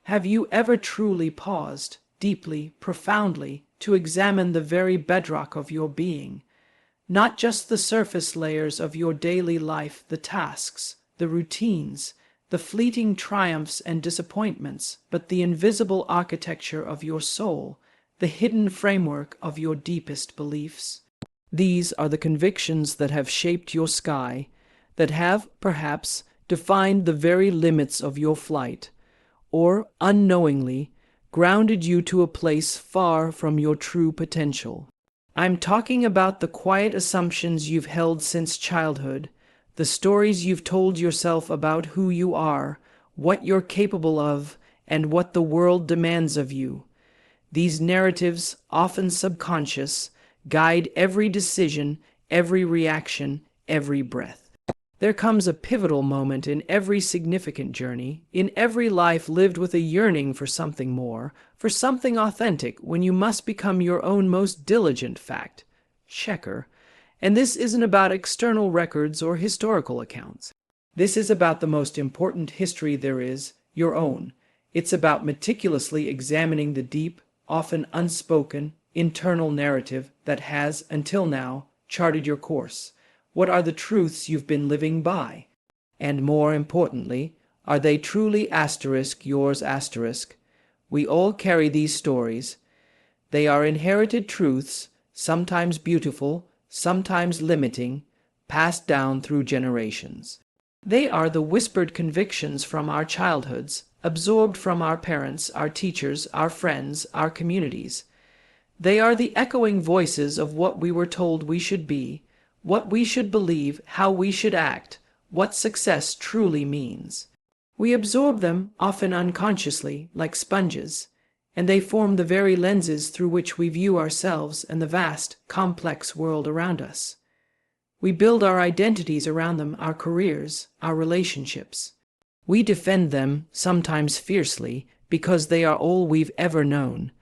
Have you ever truly paused, deeply, profoundly, to examine the very bedrock of your being? Not just the surface layers of your daily life, the tasks, the routines, the fleeting triumphs and disappointments, but the invisible architecture of your soul, the hidden framework of your deepest beliefs. These are the convictions that have shaped your sky, that have, perhaps, defined the very limits of your flight, or, unknowingly, grounded you to a place far from your true potential. I'm talking about the quiet assumptions you've held since childhood, the stories you've told yourself about who you are, what you're capable of, and what the world demands of you. These narratives, often subconscious, guide every decision, every reaction, every breath. There comes a pivotal moment in every significant journey, in every life lived with a yearning for something more, for something authentic, when you must become your own most diligent fact-checker. And this isn't about external records or historical accounts. This is about the most important history there is, your own. It's about meticulously examining the deep, often unspoken, internal narrative that has, until now, charted your course. What are the truths you've been living by? And more importantly, are they truly yours? We all carry these stories. They are inherited truths, sometimes beautiful, sometimes limiting, passed down through generations. They are the whispered convictions from our childhoods, absorbed from our parents, our teachers, our friends, our communities. They are the echoing voices of what we were told we should be, what we should believe, how we should act, what success truly means. We absorb them, often unconsciously, like sponges, and they form the very lenses through which we view ourselves and the vast, complex world around us. We build our identities around them, our careers, our relationships. We defend them, sometimes fiercely, because they are all we've ever known.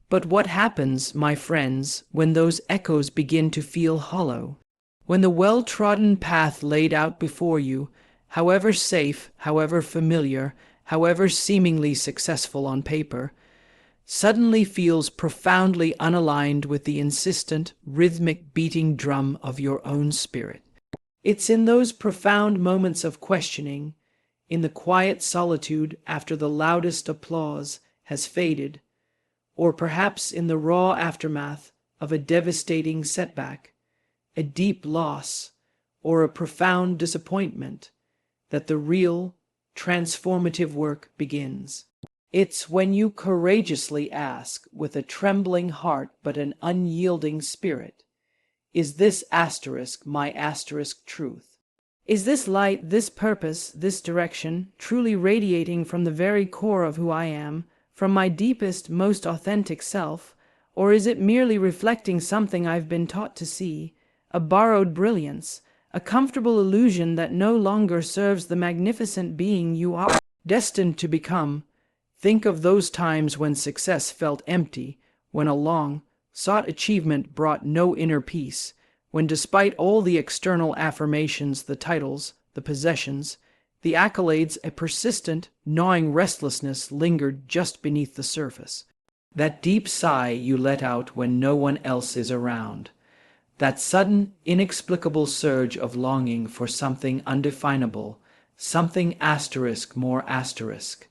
But what happens, my friends, when those echoes begin to feel hollow? When the well-trodden path laid out before you, however safe, however familiar, however seemingly successful on paper, suddenly feels profoundly unaligned with the insistent, rhythmic beating drum of your own spirit. It's in those profound moments of questioning, in the quiet solitude after the loudest applause has faded, or perhaps in the raw aftermath of a devastating setback, a deep loss, or a profound disappointment, that the real, transformative work begins. It's when you courageously ask, with a trembling heart but an unyielding spirit, is this my truth? Is this light, this purpose, this direction, truly radiating from the very core of who I am, from my deepest, most authentic self, or is it merely reflecting something I've been taught to see, a borrowed brilliance, a comfortable illusion that no longer serves the magnificent being you are destined to become? Think of those times when success felt empty, when a long-sought achievement brought no inner peace, when despite all the external affirmations, the titles, the possessions, the accolades, a persistent, gnawing restlessness lingered just beneath the surface. That deep sigh you let out when no one else is around. That sudden, inexplicable surge of longing for something undefinable, something more asterisk.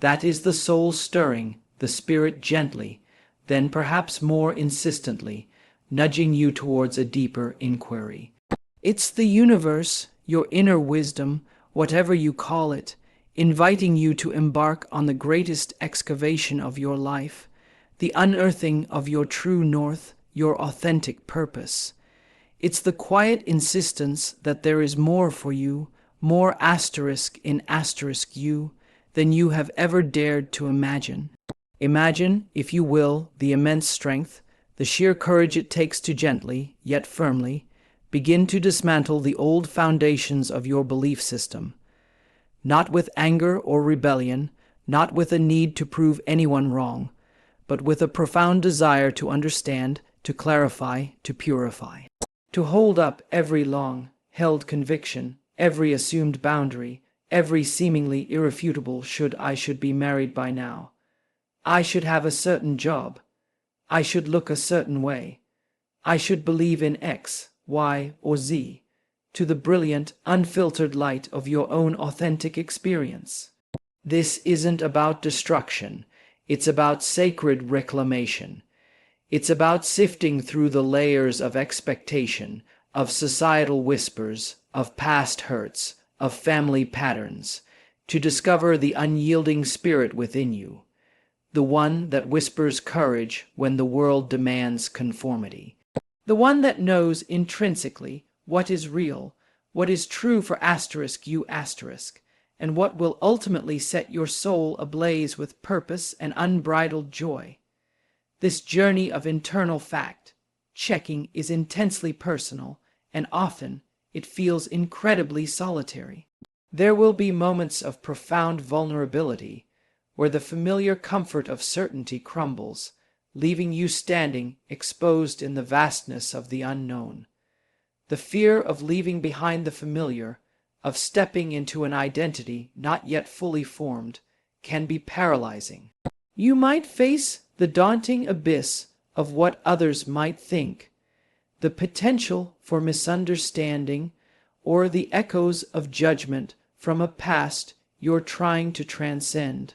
That is the soul stirring, the spirit gently, then perhaps more insistently, nudging you towards a deeper inquiry. It's the universe, your inner wisdom, whatever you call it, inviting you to embark on the greatest excavation of your life, the unearthing of your true north, your authentic purpose. It's the quiet insistence that there is more for you, more in you, than you have ever dared to imagine. Imagine, if you will, the immense strength, the sheer courage it takes to gently, yet firmly, begin to dismantle the old foundations of your belief system. Not with anger or rebellion, not with a need to prove anyone wrong, but with a profound desire to understand, to clarify, to purify. To hold up every long-held conviction, every assumed boundary, Every seemingly irrefutable I should be married by now. I should have a certain job. I should look a certain way. I should believe in X, Y, or Z, to the brilliant, unfiltered light of your own authentic experience. This isn't about destruction. It's about sacred reclamation. It's about sifting through the layers of expectation, of societal whispers, of past hurts, of family patterns, to discover the unyielding spirit within you, the one that whispers courage when the world demands conformity, the one that knows intrinsically what is real, what is true for you, and what will ultimately set your soul ablaze with purpose and unbridled joy. This journey of internal fact-checking is intensely personal, and often it feels incredibly solitary. There will be moments of profound vulnerability where the familiar comfort of certainty crumbles, leaving you standing exposed in the vastness of the unknown. The fear of leaving behind the familiar, of stepping into an identity not yet fully formed, can be paralyzing. You might face the daunting abyss of what others might think, the potential for misunderstanding, or the echoes of judgment from a past you're trying to transcend.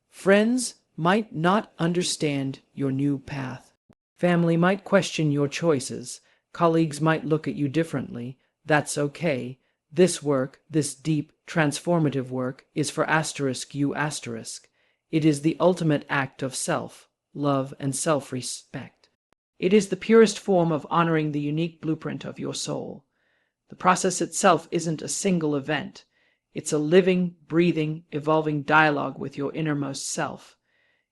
Friends might not understand your new path. Family might question your choices. Colleagues might look at you differently. That's okay. This work, this deep, transformative work, is for you. It is the ultimate act of self-love and self-respect. It is the purest form of honoring the unique blueprint of your soul. The process itself isn't a single event. It's a living, breathing, evolving dialogue with your innermost self.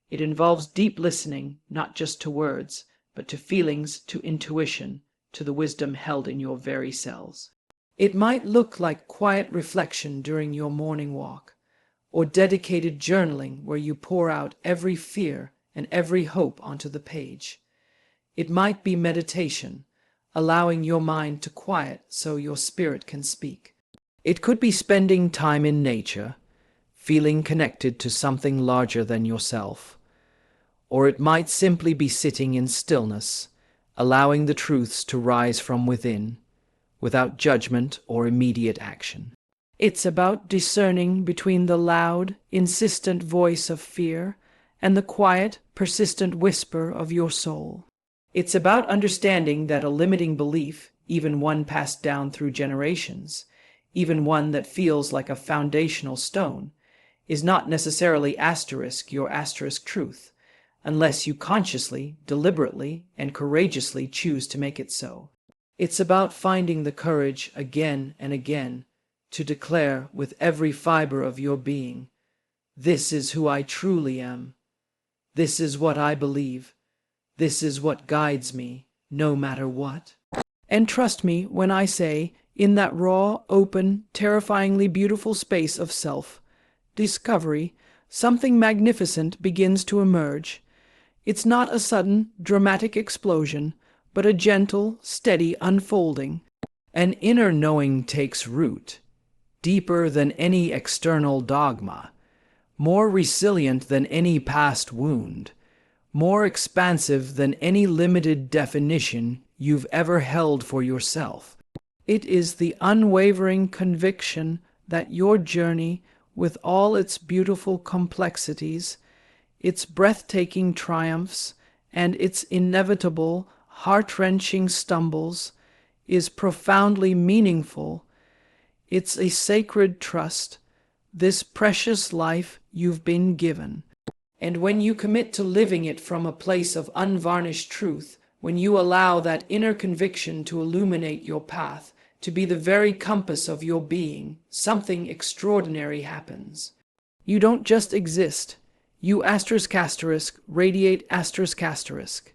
It involves deep listening, not just to words, but to feelings, to intuition, to the wisdom held in your very cells. It might look like quiet reflection during your morning walk, or dedicated journaling where you pour out every fear and every hope onto the page. It might be meditation, allowing your mind to quiet so your spirit can speak. It could be spending time in nature, feeling connected to something larger than yourself. Or it might simply be sitting in stillness, allowing the truths to rise from within, without judgment or immediate action. It's about discerning between the loud, insistent voice of fear and the quiet, persistent whisper of your soul. It's about understanding that a limiting belief, even one passed down through generations, even one that feels like a foundational stone, is not necessarily your truth, unless you consciously, deliberately, and courageously choose to make it so. It's about finding the courage again and again to declare with every fiber of your being, this is who I truly am. This is what I believe. This is what guides me, no matter what. And trust me when I say, in that raw, open, terrifyingly beautiful space of self-discovery, something magnificent begins to emerge. It's not a sudden, dramatic explosion, but a gentle, steady unfolding. An inner knowing takes root, deeper than any external dogma, more resilient than any past wound, more expansive than any limited definition you've ever held for yourself. It is the unwavering conviction that your journey, with all its beautiful complexities, its breathtaking triumphs, and its inevitable, heart-wrenching stumbles, is profoundly meaningful. It's a sacred trust, this precious life you've been given. And when you commit to living it from a place of unvarnished truth, when you allow that inner conviction to illuminate your path, to be the very compass of your being, something extraordinary happens. You don't just exist. You radiate ***.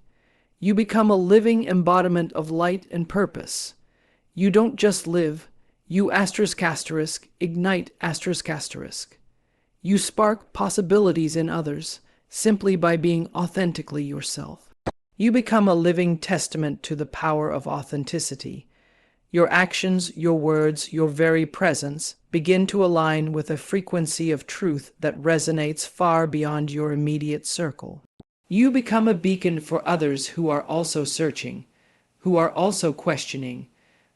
You become a living embodiment of light and purpose. You don't just live. You ignite ***. You spark possibilities in others simply by being authentically yourself. You become a living testament to the power of authenticity. Your actions, your words, your very presence begin to align with a frequency of truth that resonates far beyond your immediate circle. You become a beacon for others who are also searching, who are also questioning,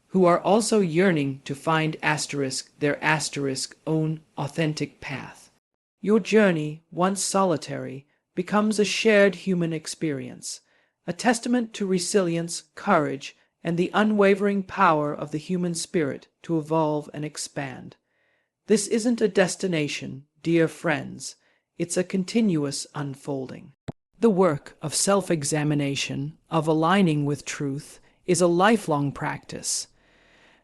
who are also yearning to find their own authentic path. Your journey, once solitary, becomes a shared human experience, a testament to resilience, courage, and the unwavering power of the human spirit to evolve and expand. This isn't a destination, dear friends, it's a continuous unfolding. The work of self-examination, of aligning with truth, is a lifelong practice.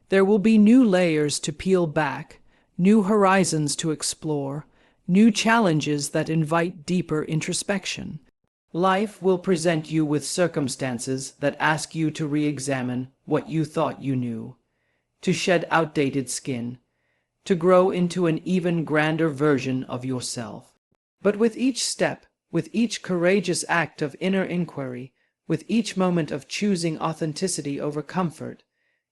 There will be new layers to peel back, new horizons to explore, new challenges that invite deeper introspection. Life will present you with circumstances that ask you to re-examine what you thought you knew, to shed outdated skin, to grow into an even grander version of yourself. But with each step, with each courageous act of inner inquiry, with each moment of choosing authenticity over comfort,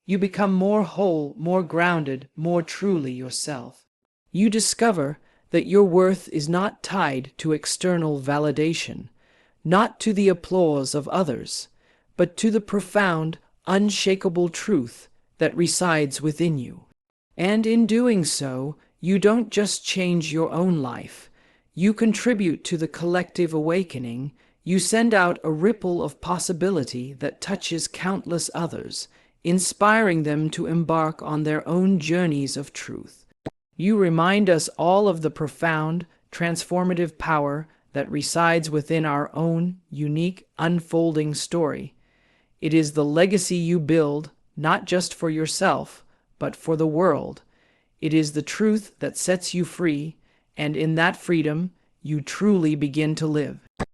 you become more whole, more grounded, more truly yourself. You discover that your worth is not tied to external validation, not to the applause of others, but to the profound, unshakable truth that resides within you. And in doing so, you don't just change your own life. You contribute to the collective awakening. You send out a ripple of possibility that touches countless others, inspiring them to embark on their own journeys of truth. You remind us all of the profound, transformative power that resides within our own unique, unfolding story. It is the legacy you build, not just for yourself, but for the world. It is the truth that sets you free, and in that freedom, you truly begin to live.